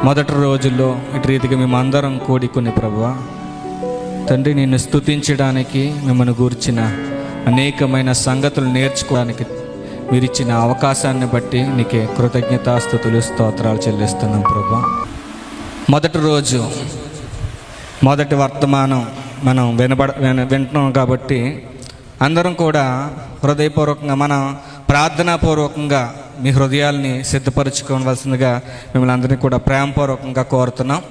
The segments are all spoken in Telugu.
మొదటి రోజుల్లో ఇటు రీతిగా మేమందరం కూడుకుని ప్రభువా తండ్రి నిన్ను స్తుతించడానికి మిమ్మల్ని గూర్చిన అనేకమైన సంగతులు నేర్చుకోవడానికి మీరు ఇచ్చిన అవకాశాన్ని బట్టి నీకే కృతజ్ఞతాస్తుతులు స్తోత్రాలు చెల్లిస్తున్నాం ప్రభువా. మొదటి రోజు మొదటి వర్తమానం మనం వింటున్నాం కాబట్టి అందరం కూడా హృదయపూర్వకంగా మనం ప్రార్థనాపూర్వకంగా మీ హృదయాల్ని సిద్ధపరచుకోవలసిందిగా మిమ్మల్ని అందరినీ కూడా ప్రేమపూర్వకంగా కోరుతున్నాం.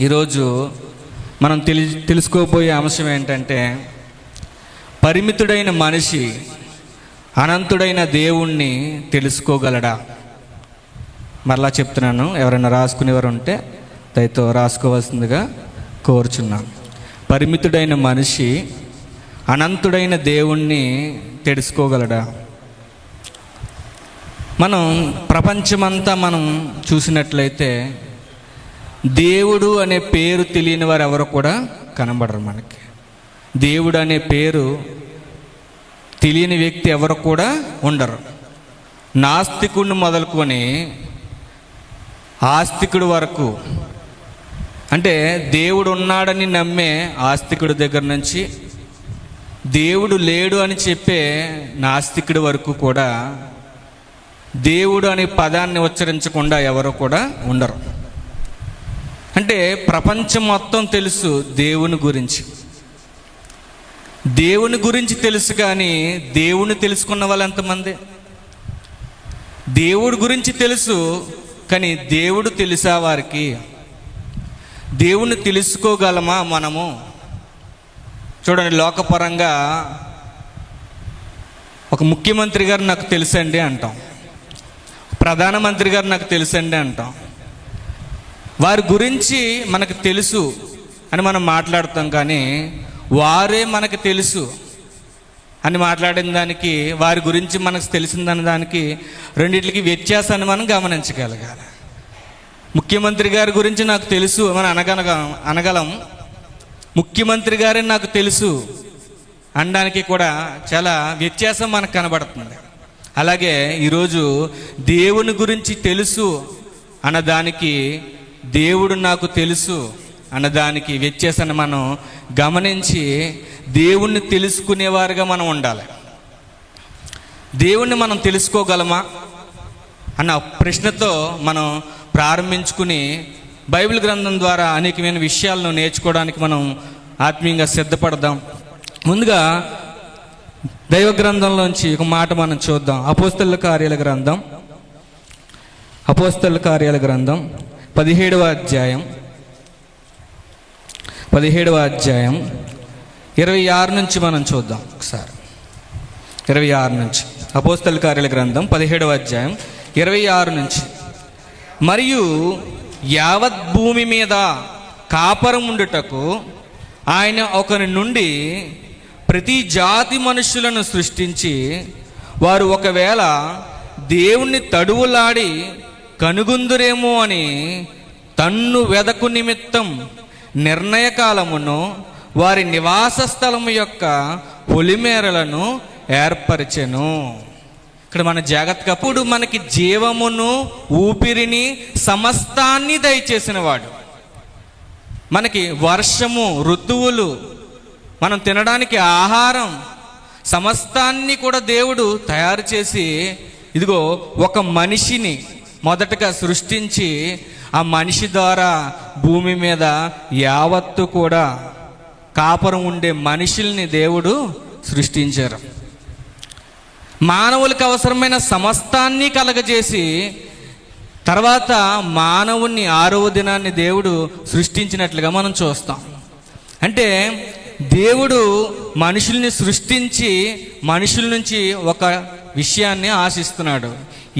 ఈరోజు మనం తెలుసుకోబోయే అంశం ఏంటంటే, పరిమితుడైన మనిషి అనంతుడైన దేవుణ్ణి తెలుసుకోగలడా? మరలా చెప్తున్నాను, ఎవరైనా రాసుకునేవారు ఉంటే దయతో రాసుకోవాల్సిందిగా కోరుచున్నాం. పరిమితుడైన మనిషి అనంతుడైన దేవుణ్ణి తెలుసుకోగలడా? మనం ప్రపంచమంతా మనం చూసినట్లయితే దేవుడు అనే పేరు తెలియని వారు ఎవరు కూడా కనబడరు. మనకి దేవుడు అనే పేరు తెలియని వ్యక్తి ఎవరు కూడా ఉండరు. నాస్తికుడిని మొదలుకొని ఆస్తికుడి వరకు, అంటే దేవుడు ఉన్నాడని నమ్మే ఆస్తికుడి దగ్గర నుంచి దేవుడు లేడు అని చెప్పే నాస్తికుడి వరకు కూడా దేవుడు అనే పదాన్ని ఉచ్చరించకుండా ఎవరు కూడా ఉండరు. అంటే ప్రపంచం మొత్తం తెలుసు దేవుని గురించి. దేవుని గురించి తెలుసు, కానీ దేవుని తెలుసుకున్న వాళ్ళు ఎంతమంది? దేవుడి గురించి తెలుసు, కానీ దేవుడు తెలుసా వారికి? దేవుని తెలుసుకోగలమా మనము? చూడండి, లోకపరంగా ఒక ముఖ్యమంత్రి గారు నాకు తెలుసండి అంటాం, ప్రధానమంత్రి గారు నాకు తెలుసండి అంటాం. వారి గురించి మనకు తెలుసు అని మనం మాట్లాడతాం, కానీ వారే మనకు తెలుసు అని మాట్లాడిన దానికి, వారి గురించి మనకు తెలిసిందన్న దానికి రెండింటికి వ్యత్యాసాన్ని మనం గమనించగలగాలి. ముఖ్యమంత్రి గారి గురించి నాకు తెలుసు అని అనగలం, ముఖ్యమంత్రి గారే నాకు తెలుసు అనడానికి కూడా చాలా వ్యత్యాసం మనకు కనబడుతుంది. అలాగే ఈరోజు దేవుని గురించి తెలుసు అన్నదానికి, దేవుడు నాకు తెలుసు అన్నదానికి వ్యత్యాసాన్ని మనం గమనించి దేవుణ్ణి తెలుసుకునేవారుగా మనం ఉండాలి. దేవుణ్ణి మనం తెలుసుకోగలమా అన్న ప్రశ్నతో మనం ప్రారంభించుకుని బైబిల్ గ్రంథం ద్వారా అనేకమైన విషయాలను నేర్చుకోవడానికి మనం ఆత్మీయంగా సిద్ధపడదాం. ముందుగా దైవ గ్రంథంలోంచి ఒక మాట మనం చూద్దాం. అపోస్తలుల కార్యాల గ్రంథం 17వ అధ్యాయం 26 నుంచి మనం చూద్దాం ఒకసారి. 26 నుంచి అపోస్తలుల కార్యాల గ్రంథం 17వ అధ్యాయం 26 నుంచి. మరియు యావత్ భూమి మీద కాపరం ఉండుటకు ఆయన ఒకరి నుండి ప్రతి జాతి మనుషులను సృష్టించి, వారు ఒకవేళ దేవుణ్ణి తడువులాడి కనుగొందురేమో అని తన్ను వెదకు నిమిత్తం నిర్ణయకాలమును వారి నివాస స్థలము యొక్క పొలిమేరలను ఏర్పరిచెను. ఇక్కడ మన జాగ్రత్తగా, అప్పుడు మనకి జీవమును ఊపిరిని సమస్తాన్ని దయచేసిన వాడు, మనకి వర్షము, ఋతువులు, మనం తినడానికి ఆహారం సమస్తాన్ని కూడా దేవుడు తయారు చేసి, ఇదిగో ఒక మనిషిని మొదటగా సృష్టించి, ఆ మనిషి ద్వారా భూమి మీద యావత్తు కూడా కాపురం ఉండే మనుషుల్ని దేవుడు సృష్టించారు. మానవులకు అవసరమైన సమస్తాన్ని కలగజేసి తర్వాత మానవుని 6వ దినాన్ని దేవుడు సృష్టించినట్లుగా మనం చూస్తాం. అంటే దేవుడు మనుషుల్ని సృష్టించి మనుషుల నుంచి ఒక విషయాన్ని ఆశిస్తున్నాడు.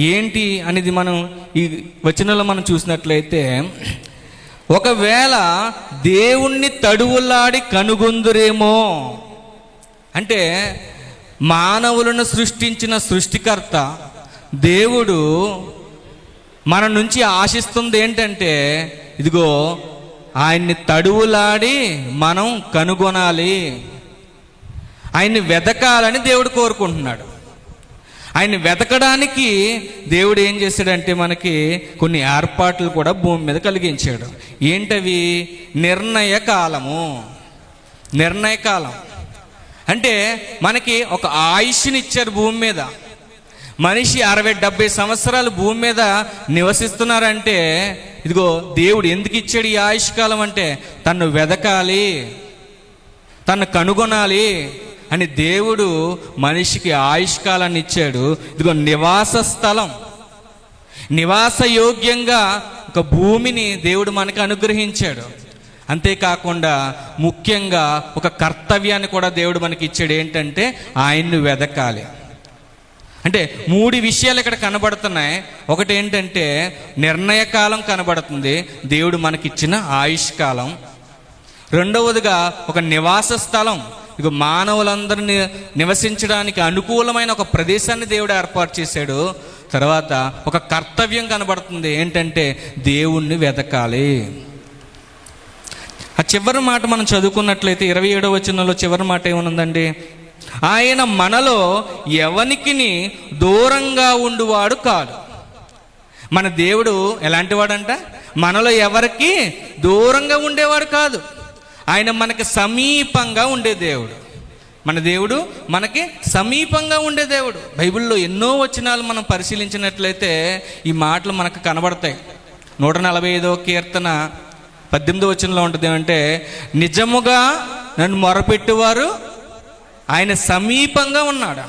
ఏంటి అనేది మనం ఈ వచనంలో మనం చూసినట్లయితే, ఒకవేళ దేవుణ్ణి తడువులాడి కనుగొందురేమో అంటే, మానవులను సృష్టించిన సృష్టికర్త దేవుడు మన నుంచి ఆశిస్తుంది ఏంటంటే, ఇదిగో ఆయన్ని తడువులాడి మనం కనుగొనాలి, ఆయన్ని వెతకాలని దేవుడు కోరుకుంటున్నాడు. ఆయన వెతకడానికి దేవుడు ఏం చేశాడంటే మనకి కొన్ని ఏర్పాట్లు కూడా భూమి మీద కలిగించాడు. ఏంటవి? నిర్ణయ కాలం అంటే మనకి ఒక ఆయుష్ని ఇచ్చారు భూమి మీద. మనిషి 60-70 సంవత్సరాలు భూమి మీద నివసిస్తున్నారంటే ఇదిగో దేవుడు ఎందుకు ఇచ్చాడు ఈ ఆయుష్ కాలం అంటే తను వెదకాలి, తను కనుగొనాలి అని దేవుడు మనిషికి ఆయుష్ కాలాన్ని ఇచ్చాడు. ఇదిగో నివాస స్థలం, నివాస యోగ్యంగా ఒక భూమిని దేవుడు మనకు అనుగ్రహించాడు. అంతేకాకుండా ముఖ్యంగా ఒక కర్తవ్యాన్ని కూడా దేవుడు మనకి ఇచ్చాడు. ఏంటంటే ఆయన్ను వెదకాలి. అంటే 3 విషయాలు ఇక్కడ కనబడుతున్నాయి. ఒకటి ఏంటంటే నిర్ణయ కాలం కనబడుతుంది, దేవుడు మనకిచ్చిన ఆయుష్ కాలం. రెండవదిగా ఒక నివాస స్థలం, ఇక మానవులందరినీ నివసించడానికి అనుకూలమైన ఒక ప్రదేశాన్ని దేవుడు ఏర్పాటు చేశాడు. తర్వాత ఒక కర్తవ్యం కనబడుతుంది, ఏంటంటే దేవుణ్ణి వెతకాలి. ఆ చివరి మాట మనం చదువుకున్నట్లయితే 27వ వచనంలో చివరి మాట ఏమనుందండి? ఆయన మనలో ఎవనికిని దూరంగా ఉండువాడు కాదు. మన దేవుడు ఎలాంటి వాడంట? మనలో ఎవరికి దూరంగా ఉండేవాడు కాదు. ఆయన మనకి సమీపంగా ఉండే దేవుడు. మన దేవుడు మనకి సమీపంగా ఉండే దేవుడు. బైబిల్లో ఎన్నో వచనాలు మనం పరిశీలించినట్లయితే ఈ మాటలు మనకు కనబడతాయి. 145వ కీర్తన 18వ వచనంలో ఉంటుంది ఏమంటే, నిజముగా నన్ను మొరపెట్టువారు ఆయన సమీపంగా ఉన్నాడు.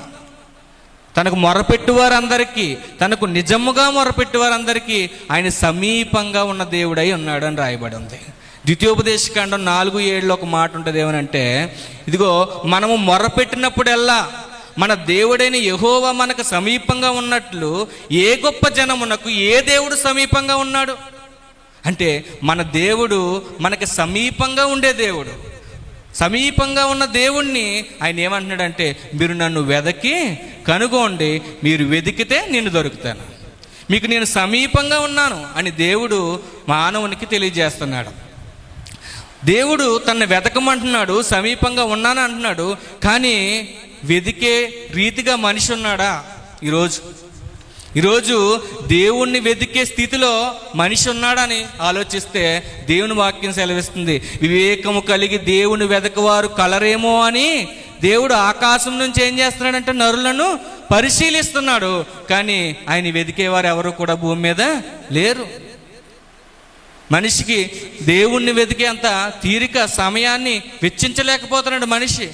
తనకు మొరపెట్టువారందరికీ, తనకు నిజముగా మొరపెట్టువారందరికీ ఆయన సమీపంగా ఉన్న దేవుడై ఉన్నాడు అని రాయబడి ఉంది. ద్వితీయోపదేశకాండం 4:7 ఒక మాట ఉంటుంది ఏమనంటే, ఇదిగో మనము మొరపెట్టినప్పుడల్లా మన దేవుడైన యెహోవా మనకు సమీపంగా ఉన్నట్లు ఏ గొప్ప జనమునకు ఏ దేవుడు సమీపంగా ఉన్నాడు అంటే మన దేవుడు మనకి సమీపంగా ఉండే దేవుడు. సమీపంగా ఉన్న దేవుణ్ణి ఆయన ఏమంటున్నాడంటే, మీరు నన్ను వెదకి కనుగోండి, మీరు వెతికితే నేను దొరుకుతాను, మీకు నేను సమీపంగా ఉన్నాను అని దేవుడు మానవునికి తెలియజేస్తున్నాడు. దేవుడు తనను వెతకమంటున్నాడు, సమీపంగా ఉన్నాను అంటున్నాడు. కానీ వెతికే రీతిగా మనిషి ఉన్నాడా? ఈరోజు దేవుణ్ణి వెతికే స్థితిలో మనిషి ఉన్నాడని ఆలోచిస్తే దేవుని వాక్యం సెలవిస్తుంది, వివేకము కలిగి దేవుని వెతకవారు కలరేమో అని దేవుడు ఆకాశం నుంచి ఏం చేస్తున్నాడంటే నరులను పరిశీలిస్తున్నాడు. కానీ ఆయన వెతికేవారు ఎవరు కూడా భూమి మీద లేరు. మనిషికి దేవుణ్ణి వెతికే అంత తీరిక సమయాన్ని వెచ్చించలేకపోతున్నాడు మనిషి.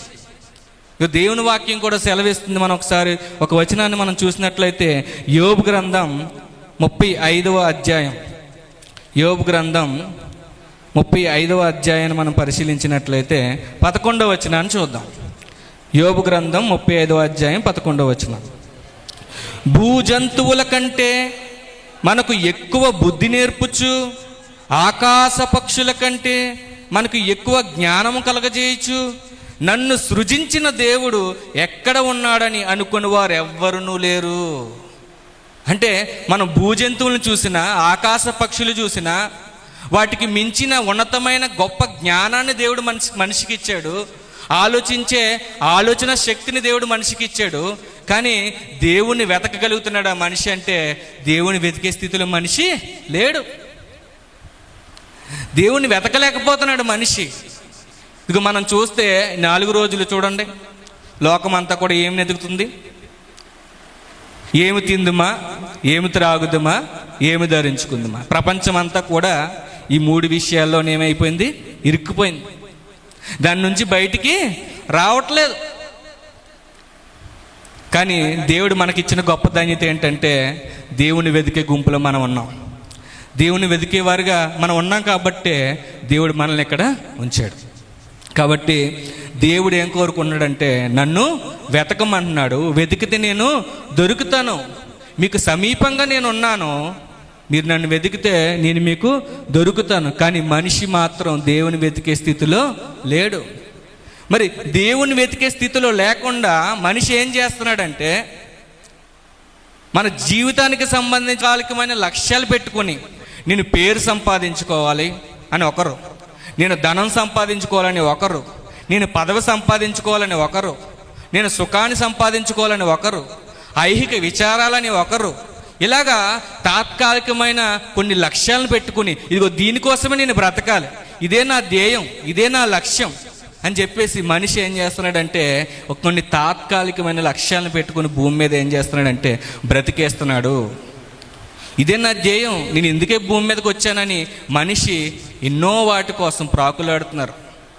దేవుని వాక్యం కూడా సెలవిస్తుంది. మనం ఒకసారి ఒక వచనాన్ని మనం చూసినట్లయితే యోబు గ్రంథం 35వ అధ్యాయం, యోబు గ్రంథం 35వ అధ్యాయాన్ని మనం పరిశీలించినట్లయితే 11వ వచనాన్ని చూద్దాం. యోబు గ్రంథం 35వ అధ్యాయం 11వ వచనం, భూజంతువుల కంటే మనకు ఎక్కువ బుద్ధి నేర్పుచు, ఆకాశ పక్షుల కంటే మనకు ఎక్కువ జ్ఞానము కలగజేయచ్చు, నన్ను సృజించిన దేవుడు ఎక్కడ ఉన్నాడని అనుకుని వారు ఎవ్వరునూ లేరు. అంటే మనం భూజంతువులను చూసినా, ఆకాశ పక్షులు చూసినా, వాటికి మించిన ఉన్నతమైన గొప్ప జ్ఞానాన్ని దేవుడు మనిషికి ఇచ్చాడు. ఆలోచించే ఆలోచన శక్తిని దేవుడు మనిషికి ఇచ్చాడు. కానీ దేవుణ్ణి వెతకగలుగుతున్నాడు ఆ మనిషి అంటే దేవుని వెతికే స్థితిలో మనిషి లేడు. దేవుణ్ణి వెతకలేకపోతున్నాడు మనిషి. ఇక మనం చూస్తే 4 రోజులు చూడండి, లోకమంతా కూడా ఏమి వెతుకుతుంది? ఏమి తిందుమా, ఏమి త్రాగుదుమా, ఏమి ధరించుకుందుమా. ప్రపంచం అంతా కూడా ఈ 3 విషయాల్లోనేమైపోయింది? ఇరుక్కుపోయింది. దాని నుంచి బయటికి రావట్లేదు. కానీ దేవుడు మనకిచ్చిన గొప్ప ధన్యత ఏంటంటే దేవుని వెతికే గుంపులో మనం ఉన్నాం. దేవుని వెతికేవారుగా మనం ఉన్నాం కాబట్టే దేవుడు మనల్ని ఇక్కడ ఉంచాడు. కాబట్టి దేవుడు ఏం కోరుకున్నాడంటే నన్ను వెతకమంటున్నాడు. వెతికితే నేను దొరుకుతాను, మీకు సమీపంగా నేను ఉన్నాను, మీరు నన్ను వెతికితే నేను మీకు దొరుకుతాను. కానీ మనిషి మాత్రం దేవుని వెతికే స్థితిలో లేడు. మరి దేవుని వెతికే స్థితిలో లేకుండా మనిషి ఏం చేస్తున్నాడంటే మన జీవితానికి సంబంధించిన లక్ష్యాలు పెట్టుకొని, నేను పేరు సంపాదించుకోవాలి అని ఒకరు, నేను ధనం సంపాదించుకోవాలని ఒకరు, నేను పదవి సంపాదించుకోవాలని ఒకరు, నేను సుఖాన్ని సంపాదించుకోవాలని ఒకరు, ఐహిక విచారాలని ఒకరు, ఇలాగా తాత్కాలికమైన కొన్ని లక్ష్యాలను పెట్టుకుని ఇదిగో దీనికోసమే నేను బ్రతకాలి, ఇదే నా ధ్యేయం, ఇదే నా లక్ష్యం అని చెప్పేసి మనిషి ఏం చేస్తున్నాడంటే కొన్ని తాత్కాలికమైన లక్ష్యాలను పెట్టుకుని భూమి మీద ఏం చేస్తున్నాడంటే బ్రతికేస్తున్నాడు. ఇదే నా ధ్యేయం, నేను ఎందుకే భూమి మీదకి వచ్చానని మనిషి ఎన్నో వాటి కోసం ప్రాకులాడుతున్నారు.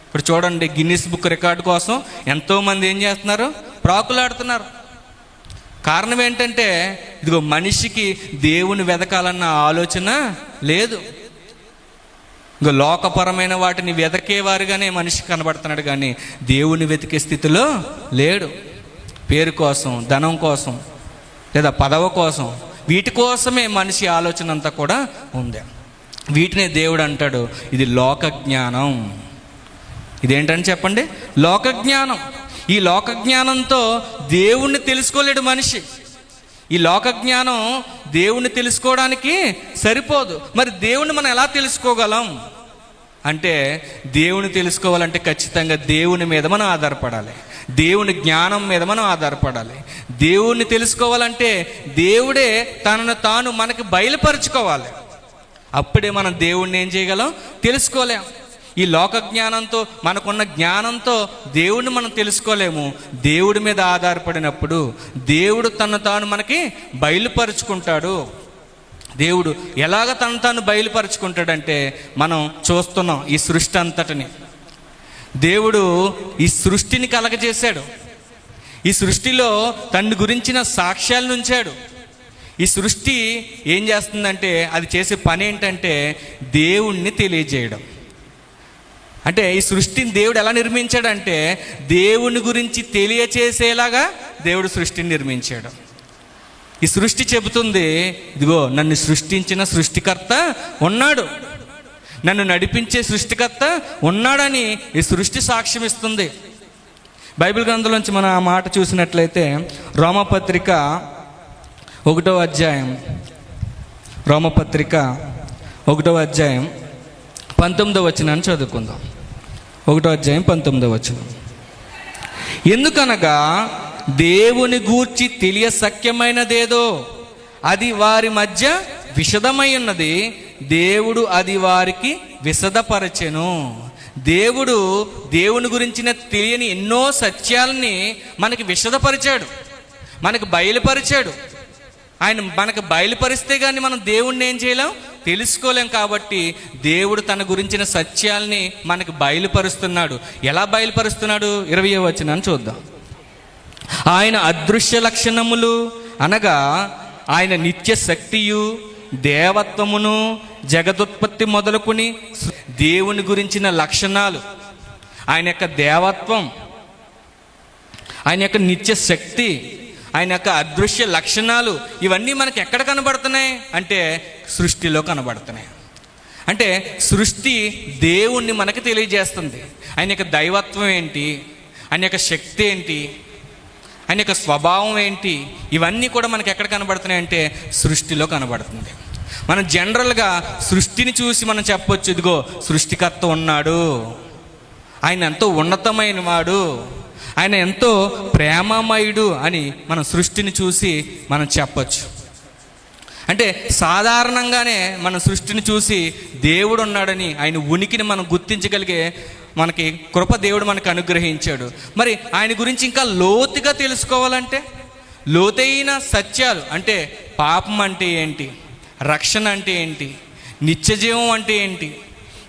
ఇప్పుడు చూడండి, గిన్నిస్ బుక్ రికార్డు కోసం ఎంతోమంది ఏం చేస్తున్నారు, ప్రాకులాడుతున్నారు. కారణం ఏంటంటే ఇదిగో మనిషికి దేవుని వెదకాలన్న ఆలోచన లేదు. ఇక లోకపరమైన వాటిని వెదకేవారుగానే మనిషి కనబడుతున్నాడు, కానీ దేవుని వెతికే స్థితిలో లేడు. పేరు కోసం, ధనం కోసం, లేదా పదవి కోసం, వీటి కోసమే మనిషి ఆలోచన అంతా కూడా ఉంది. వీటినే దేవుడు అంటాడు ఇది లోక జ్ఞానం. ఇదేంటని చెప్పండి, లోక జ్ఞానం. ఈ లోక జ్ఞానంతో దేవుణ్ణి తెలుసుకోలేడు మనిషి. ఈ లోక జ్ఞానం దేవుణ్ణి తెలుసుకోవడానికి సరిపోదు. మరి దేవుణ్ణి మనం ఎలా తెలుసుకోగలం అంటే, దేవుని తెలుసుకోవాలంటే ఖచ్చితంగా దేవుని మీద మనం ఆధారపడాలి, దేవుని జ్ఞానం మీద మనం ఆధారపడాలి. దేవుణ్ణి తెలుసుకోవాలంటే దేవుడే తనను తాను మనకి బయలుపరుచుకోవాలి. అప్పుడే మనం దేవుణ్ణి ఏం చేయగలం, తెలుసుకోలేం. ఈ లోక జ్ఞానంతో, మనకున్న జ్ఞానంతో దేవుడిని మనం తెలుసుకోలేము. దేవుడి మీద ఆధారపడినప్పుడు దేవుడు తను తాను మనకి బయలుపరుచుకుంటాడు. దేవుడు ఎలాగ తను తాను బయలుపరుచుకుంటాడంటే, మనం చూస్తున్నాం ఈ సృష్టి అంతటిని. దేవుడు ఈ సృష్టిని కలగజేశాడు. ఈ సృష్టిలో తన గురించిన సాక్ష్యాలను ఉంచాడు. ఈ సృష్టి ఏం చేస్తుందంటే, అది చేసే పని ఏంటంటే దేవుణ్ణి తెలియజేయడం. అంటే ఈ సృష్టిని దేవుడు ఎలా నిర్మించాడంటే, దేవుని గురించి తెలియచేసేలాగా దేవుడు సృష్టిని నిర్మించాడు. ఈ సృష్టి చెబుతుంది, ఇదిగో నన్ను సృష్టించిన సృష్టికర్త ఉన్నాడు, నన్ను నడిపించే సృష్టికర్త ఉన్నాడని ఈ సృష్టి సాక్ష్యం ఇస్తుంది. బైబిల్ గ్రంథంలోంచి మనం ఆ మాట చూసినట్లయితే రోమపత్రిక 1వ అధ్యాయం, రోమపత్రిక 1వ అధ్యాయం 19వ వచనాన్ని చదువుకుందాం. 1వ అధ్యాయం 19వ వచనం. ఎందుకనగా దేవుని గూర్చి తెలియశక్యమైనదేదో అది వారి మధ్య విశదమై ఉన్నది, దేవుడు అది వారికి విశదపరచెను. దేవుడు దేవుని గురించిన తెలియని ఎన్నో సత్యాలని మనకి విశదపరిచాడు, మనకు బయలుపరిచాడు. ఆయన మనకు బయలుపరిస్తే కానీ మనం దేవుణ్ణి ఏం చేయలేం, తెలుసుకోలేం. కాబట్టి దేవుడు తన గురించిన సత్యాల్ని మనకు బయలుపరుస్తున్నాడు. ఎలా బయలుపరుస్తున్నాడు? 20వ వచనాన్ని చూద్దాం. ఆయన అదృశ్య లక్షణములు అనగా ఆయన నిత్య శక్తియు దేవత్వమును జగదుత్పత్తి మొదలుకొని దేవుని గురించిన లక్షణాలు, ఆయన యొక్క దేవత్వం, ఆయన యొక్క నిత్య శక్తి, ఆయన యొక్క అదృశ్య లక్షణాలు, ఇవన్నీ మనకి ఎక్కడ కనబడుతున్నాయి అంటే సృష్టిలో కనబడుతున్నాయి. అంటే సృష్టి దేవుణ్ణి మనకి తెలియజేస్తుంది. ఆయన యొక్క దైవత్వం ఏంటి, ఆయన యొక్క శక్తి ఏంటి, ఆయన యొక్క స్వభావం ఏంటి, ఇవన్నీ కూడా మనకి ఎక్కడ కనబడుతున్నాయి అంటే సృష్టిలో కనబడుతుంది. మనం జనరల్గా సృష్టిని చూసి మనం చెప్పొచ్చు, ఇదిగో సృష్టికర్త ఉన్నాడు, ఆయన ఎంతో ఉన్నతమైన వాడు, ఆయన ఎంతో ప్రేమమయుడు అని మనం సృష్టిని చూసి మనం చెప్పచ్చు. అంటే సాధారణంగానే మన సృష్టిని చూసి దేవుడు ఉన్నాడని, ఆయన ఉనికిని మనం గుర్తించగలిగే మనకి కృప దేవుడు మనకు అనుగ్రహించాడు. మరి ఆయన గురించి ఇంకా లోతుగా తెలుసుకోవాలంటే, లోతైన సత్యాలు అంటే పాపం అంటే ఏంటి, రక్షణ అంటే ఏంటి, నిత్యజీవం అంటే ఏంటి,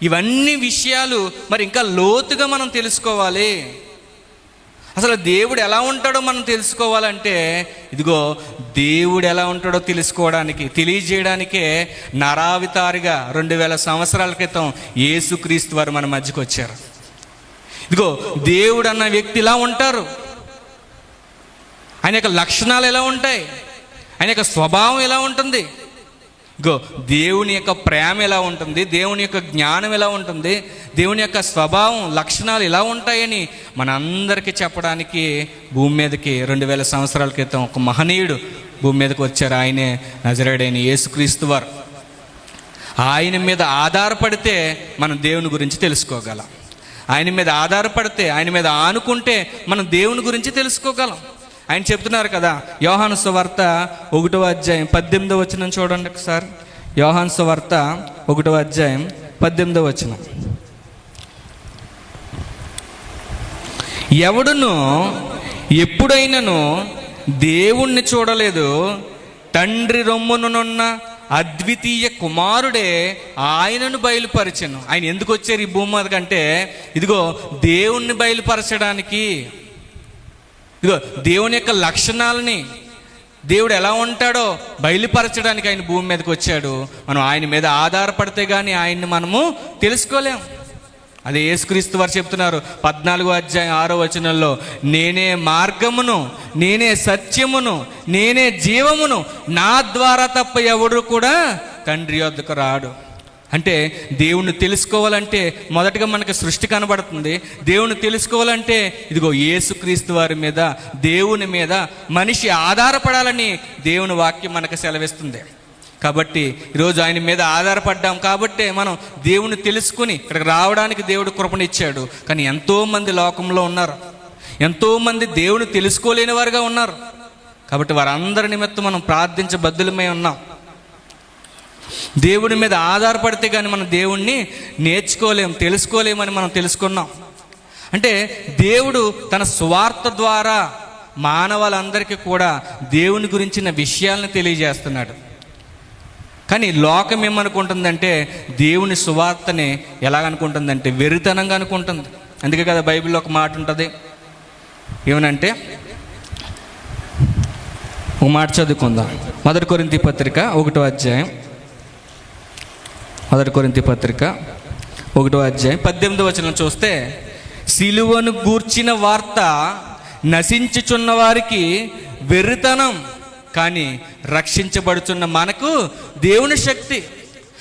ఇవన్నీ విషయాలు మరి ఇంకా లోతుగా మనం తెలుసుకోవాలి. అసలు దేవుడు ఎలా ఉంటాడో మనం తెలుసుకోవాలంటే, ఇదిగో దేవుడు ఎలా ఉంటాడో తెలుసుకోవడానికి, తెలియజేయడానికే నరావతారిగా 2000 సంవత్సరాల క్రితం యేసుక్రీస్తు వారు మన మధ్యకు వచ్చారు. ఇదిగో దేవుడు అన్న వ్యక్తి ఇలా ఉంటారు, ఆయన యొక్క లక్షణాలు ఎలా ఉంటాయి, ఆయన యొక్క స్వభావం ఎలా ఉంటుంది, ఇగో దేవుని యొక్క ప్రేమ ఎలా ఉంటుంది, దేవుని యొక్క జ్ఞానం ఎలా ఉంటుంది, దేవుని యొక్క స్వభావం లక్షణాలు ఎలా ఉంటాయని మనందరికీ చెప్పడానికి భూమి మీదకి 2000 సంవత్సరాల క్రితం ఒక మహనీయుడు భూమి మీదకి వచ్చారు. ఆయనే నజరేయుడైన యేసుక్రీస్తు వారు. ఆయన మీద ఆధారపడితే మనం దేవుని గురించి తెలుసుకోగలం. ఆయన మీద ఆధారపడితే, ఆయన మీద ఆనుకుంటే మనం దేవుని గురించి తెలుసుకోగలం. ఆయన చెప్తున్నారు కదా, యోహాను సువార్త 1వ అధ్యాయం 18వ వచనం చూడండి ఒకసారి. యోహాను సువార్త 1వ అధ్యాయం 18వ వచనం. ఎవడును ఎప్పుడైనను దేవుణ్ణి చూడలేదు, తండ్రి రొమ్మునున్న అద్వితీయ కుమారుడే ఆయనను బయలుపరచెను. ఆయన ఎందుకు వచ్చారు ఈ భూమి మీద కంటే, ఇదిగో దేవుణ్ణి బయలుపరచడానికి, ఇదిగో దేవుని యొక్క లక్షణాలని, దేవుడు ఎలా ఉంటాడో బయలుపరచడానికి ఆయన భూమి మీదకి వచ్చాడు. మనం ఆయన మీద ఆధారపడితే కానీ ఆయన్ని మనము తెలుసుకోలేం. అదే యేసుక్రీస్తు వారు చెప్తున్నారు 14వ అధ్యాయం 6వ వచనంలో, నేనే మార్గమును, నేనే సత్యమును, నేనే జీవమును, నా ద్వారా తప్ప ఎవడు కూడా తండ్రి యొద్దకు రాడు. అంటే దేవుణ్ణి తెలుసుకోవాలంటే మొదటగా మనకు సృష్టి కనబడుతుంది. దేవుణ్ణి తెలుసుకోవాలంటే ఇదిగో యేసుక్రీస్తు వారి మీద, దేవుని మీద మనిషి ఆధారపడాలని దేవుని వాక్యం మనకు సెలవిస్తుంది. కాబట్టి ఈరోజు ఆయన మీద ఆధారపడ్డాం కాబట్టి మనం దేవుని తెలుసుకుని ఇక్కడికి రావడానికి దేవుడు కృపనిచ్చాడు. కానీ ఎంతోమంది లోకంలో ఉన్నారు, ఎంతోమంది దేవుని తెలుసుకోలేని వారుగా ఉన్నారు. కాబట్టి వారందరి నిమిత్తం మనం ప్రార్థించబద్దులమై ఉన్నాం. దేవుడి మీద ఆధారపడితే కానీ మనం దేవుణ్ణి నేర్చుకోలేం, తెలుసుకోలేమని మనం తెలుసుకున్నాం. అంటే దేవుడు తన సువార్త ద్వారా మానవాళ్ళందరికీ కూడా దేవుని గురించిన విషయాలను తెలియజేస్తున్నాడు. కానీ లోకం ఏమనుకుంటుందంటే దేవుని సువార్తని ఎలాగనుకుంటుందంటే వెరితనంగా అనుకుంటుంది. అందుకే కదా బైబిల్లో ఒక మాట ఉంటుంది, ఏమనంటే ఒక మాట చదువుకుందాం. 1 కొరింథీ పత్రిక 1వ అధ్యాయం, 1 కొరింథీ పత్రిక 1వ అధ్యాయం 18వ వచనం చూస్తే, సిలువను గూర్చిన వార్త నశించుచున్న వారికి వెర్రితనం, కానీ రక్షించబడుచున్న మనకు దేవుని శక్తి.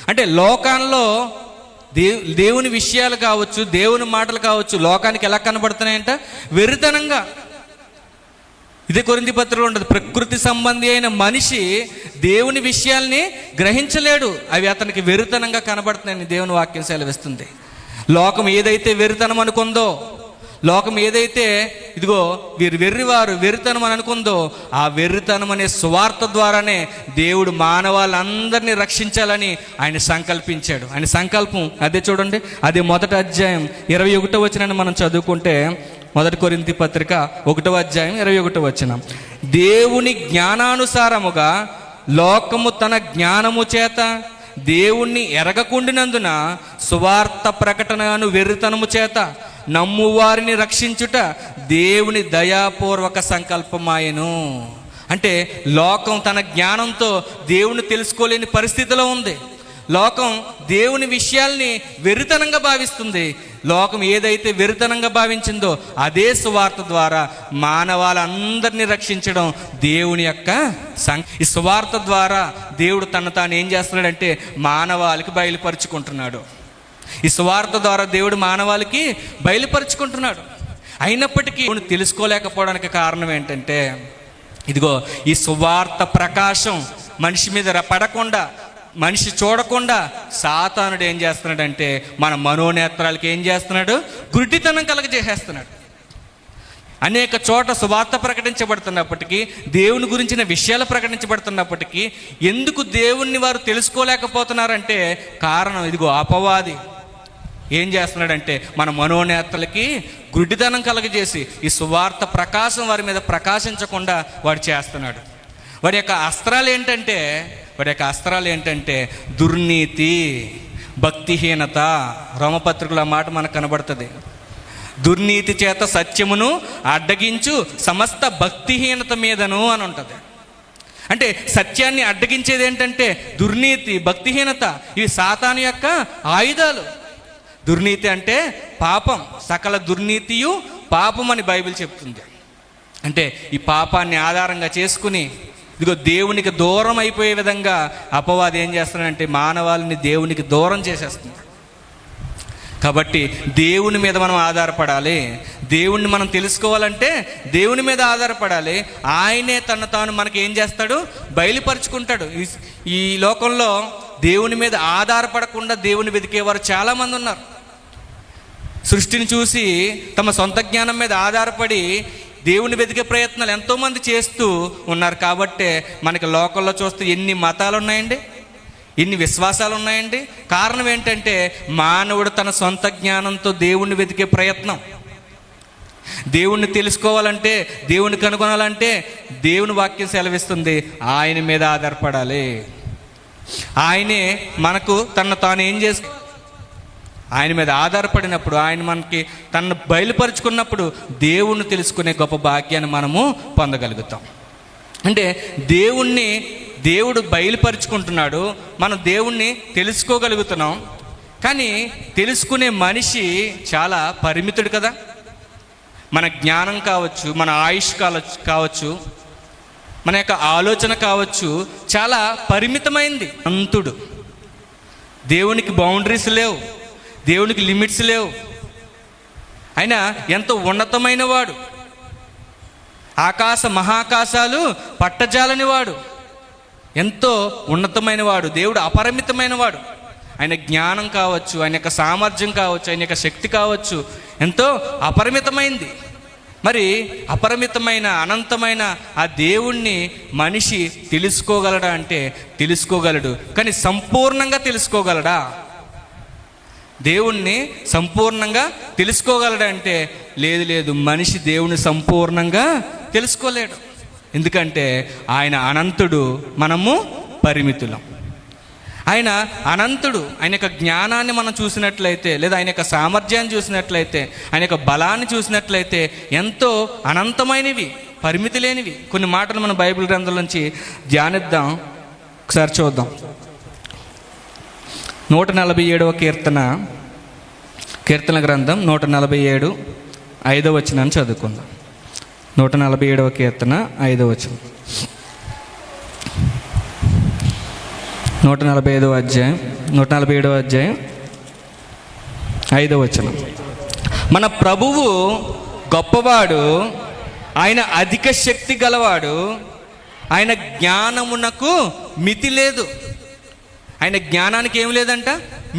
అంటే లోకాల్లో దేవుని విషయాలు కావచ్చు, దేవుని మాటలు కావచ్చు, లోకానికి ఎలా కనబడుతున్నాయంట? వెర్రితనంగా. ఇదే కొరింథీ పత్రికలో ఉంటుంది, ప్రకృతి సంబంధి అయిన మనిషి దేవుని విషయాల్ని గ్రహించలేడు, అవి అతనికి వెర్రితనంగా కనబడుతున్నాయని దేవుని వాక్యం సెలవిస్తుంది. లోకం ఏదైతే వెర్రితనం అనుకుందో, లోకం ఏదైతే ఇదిగో వీరు వెర్రివారు వెర్రితనం అని అనుకుందో, ఆ వెర్రితనం అనే సువార్త ద్వారానే దేవుడు మానవాళ్ళందరినీ రక్షించాలని ఆయన సంకల్పించాడు. ఆయన సంకల్పం అదే చూడండి. అదే 1వ అధ్యాయం 21వ వచనాన్ని మనం చదువుకుంటే, 1 కొరింథీ పత్రిక 1వ అధ్యాయం 21వ వచనం, దేవుని జ్ఞానానుసారముగా లోకము తన జ్ఞానము చేత దేవుణ్ణి ఎరగకుండినందున సువార్త ప్రకటనను వెర్రితనము చేత నమ్మువారిని రక్షించుట దేవుని దయాపూర్వక సంకల్పమాయను. అంటే లోకం తన జ్ఞానంతో దేవుని తెలుసుకోలేని పరిస్థితిలో ఉంది. లోకం దేవుని విషయాల్ని వెర్రితనంగా భావిస్తుంది. లోకం ఏదైతే వెర్రితనంగా భావించిందో అదే సువార్త ద్వారా మానవాళ్ళందరినీ రక్షించడం దేవుని యొక్క ఈ సువార్త ద్వారా దేవుడు తను తాను ఏం చేస్తున్నాడంటే మానవాళికి బయలుపరుచుకుంటున్నాడు. ఈ సువార్త ద్వారా దేవుడు మానవాళికి బయలుపరుచుకుంటున్నాడు. అయినప్పటికీ తెలుసుకోలేకపోవడానికి కారణం ఏంటంటే, ఇదిగో ఈ సువార్త ప్రకాశం మనిషి మీద పడకుండా, మనిషి చూడకుండా సాతానుడు ఏం చేస్తున్నాడంటే మన మనోనేత్రాలకి ఏం చేస్తున్నాడు? గుడ్డితనం కలగజేసేస్తున్నాడు. అనేక చోట సువార్త ప్రకటించబడుతున్నప్పటికీ, దేవుని గురించిన విషయాలు ప్రకటించబడుతున్నప్పటికీ ఎందుకు దేవుణ్ణి వారు తెలుసుకోలేకపోతున్నారంటే కారణం ఇదిగో అపవాది ఏం చేస్తున్నాడంటే మన మనోనేత్రలకి గుడ్డితనం కలగజేసి ఈ సువార్త ప్రకాశం వారి మీద ప్రకాశించకుండా వాడు చేస్తున్నాడు. వాడి యొక్క అస్త్రాలు ఏంటంటే దుర్నీతి, భక్తిహీనత. రోమపత్రికల మాట మనకు కనబడుతుంది, దుర్నీతి చేత సత్యమును అడ్డగించు సమస్త భక్తిహీనత మీదను అని ఉంటుంది. అంటే సత్యాన్ని అడ్డగించేది ఏంటంటే దుర్నీతి, భక్తిహీనత. ఇవి సాతాను యొక్క ఆయుధాలు. దుర్నీతి అంటే పాపం, సకల దుర్నీతియు పాపం అని బైబిల్ చెప్తుంది. అంటే ఈ పాపాన్ని ఆధారంగా చేసుకుని ఇదిగో దేవునికి దూరం అయిపోయే విధంగా అపవాది ఏం చేస్తున్నాడంటే మానవాళిని దేవునికి దూరం చేసేస్తుంది. కాబట్టి దేవుని మీద మనం ఆధారపడాలి. దేవుణ్ణి మనం తెలుసుకోవాలంటే దేవుని మీద ఆధారపడాలి. ఆయనే తను తాను మనకి ఏం చేస్తాడు? బయలుపరుచుకుంటాడు. ఈ లోకంలో దేవుని మీద ఆధారపడకుండా దేవుని వెతికేవారు చాలామంది ఉన్నారు. సృష్టిని చూసి తమ సొంత జ్ఞానం మీద ఆధారపడి దేవుని వెతికే ప్రయత్నాలు ఎంతోమంది చేస్తూ ఉన్నారు. కాబట్టే మనకి లోకల్లో చూస్తే ఎన్ని మతాలు ఉన్నాయండి, ఎన్ని విశ్వాసాలు ఉన్నాయండి. కారణం ఏంటంటే మానవుడు తన సొంత జ్ఞానంతో దేవుణ్ణి వెతికే ప్రయత్నం. దేవుణ్ణి తెలుసుకోవాలంటే, దేవుని కనుగొనాలంటే దేవుని వాక్యం సెలవిస్తుంది, ఆయన మీద ఆధారపడాలి. ఆయనే మనకు తను తాను ఏం చేసు ఆయన మీద ఆధారపడినప్పుడు, ఆయన మనకి తనను బయలుపరుచుకున్నప్పుడు దేవుణ్ణి తెలుసుకునే గొప్ప భాగ్యాన్ని మనము పొందగలుగుతాం. అంటే దేవుడు బయలుపరుచుకుంటున్నాడు, మనం దేవుణ్ణి తెలుసుకోగలుగుతున్నాం. కానీ తెలుసుకునే మనిషి చాలా పరిమితుడు కదా. మన జ్ఞానం కావచ్చు, మన ఆయుష్ కావచ్చు, మన యొక్క ఆలోచన కావచ్చు, చాలా పరిమితమైంది. అంతుడు. దేవునికి బౌండరీస్ లేవు, దేవునికి లిమిట్స్ లేవు. ఆయన ఎంతో ఉన్నతమైన వాడు, మహాకాశాలు పట్టజాలని వాడు, ఎంతో ఉన్నతమైన వాడు. దేవుడు అపరిమితమైన వాడు. ఆయన జ్ఞానం కావచ్చు, ఆయన యొక్క సామర్థ్యం కావచ్చు, ఆయన యొక్క శక్తి కావచ్చు, ఎంతో అపరిమితమైంది. మరి అపరిమితమైన అనంతమైన ఆ దేవుణ్ణి మనిషి తెలుసుకోగలడా అంటే తెలుసుకోగలడు. కానీ సంపూర్ణంగా తెలుసుకోగలడా? దేవుణ్ణి సంపూర్ణంగా తెలుసుకోగలడా అంటే లేదు. మనిషి దేవుణ్ణి సంపూర్ణంగా తెలుసుకోలేడు. ఎందుకంటే ఆయన అనంతుడు, మనము పరిమితులం. ఆయన అనంతుడు. ఆయన యొక్క జ్ఞానాన్ని మనం చూసినట్లయితే, లేదా ఆయన యొక్క సామర్థ్యాన్ని చూసినట్లయితే, ఆయన యొక్క బలాన్ని చూసినట్లయితే ఎంతో అనంతమైనవి, పరిమితి లేనివి. కొన్ని మాటలు మన బైబిల్ గ్రంథం నుంచి ధ్యానిద్దాం. ఒకసారి చూద్దాం. 147వ కీర్తన గ్రంథం 147 5వ వచనాన్ని చదువుకుందాం. 147వ కీర్తన 5వ వచనం. 147వ అధ్యాయం 5వ వచనం. మన ప్రభువు గొప్పవాడు, ఆయన అధిక శక్తి గలవాడు, ఆయన జ్ఞానమునకు మితి లేదు. ఆయన జ్ఞానానికి ఏం లేదంట?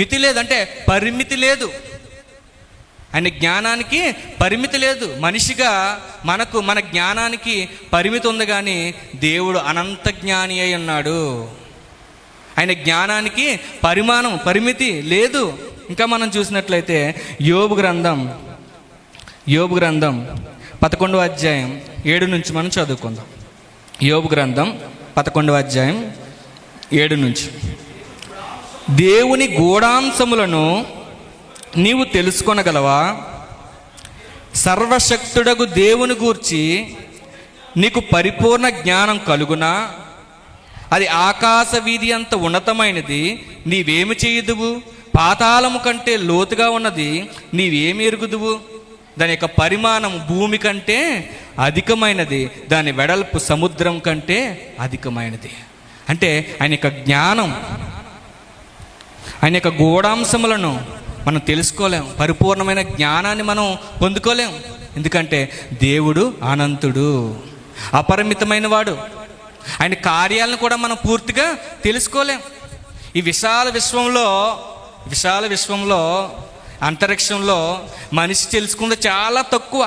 మితి లేదంటే పరిమితి లేదు. ఆయన జ్ఞానానికి పరిమితి లేదు. మనిషిగా మన జ్ఞానానికి పరిమితి ఉంది, కానీ దేవుడు అనంత జ్ఞాని అయి ఉన్నాడు. ఆయన జ్ఞానానికి పరిమితి లేదు. ఇంకా మనం చూసినట్లయితే యోబు గ్రంథం 11వ అధ్యాయం 7 నుంచి మనం చదువుకుందాం. యోబు గ్రంథం 11వ అధ్యాయం 7 నుంచి. దేవుని గూఢాంశములను నీవు తెలుసుకొనగలవా? సర్వశక్తుడగు దేవుని గూర్చి నీకు పరిపూర్ణ జ్ఞానం కలుగునా? అది ఆకాశ వీధి అంత ఉన్నతమైనది, నీవేమి చేయుదువు? పాతాళము కంటే లోతుగా ఉన్నది, నీవేమి ఎరుగుదువు? దాని యొక్క పరిమాణం భూమి కంటే అధికమైనది, దాని వెడల్పు సముద్రం కంటే అధికమైనది. అంటే ఆయన యొక్క జ్ఞానం, ఆయన యొక్క గూఢాంశములను మనం తెలుసుకోలేం. పరిపూర్ణమైన జ్ఞానాన్ని మనం పొందుకోలేం. ఎందుకంటే దేవుడు అనంతుడు, అపరిమితమైన వాడు. ఆయన కార్యాలను కూడా మనం పూర్తిగా తెలుసుకోలేం. ఈ విశాల విశ్వంలో అంతరిక్షంలో మనిషి తెలుసుకుంది చాలా తక్కువ.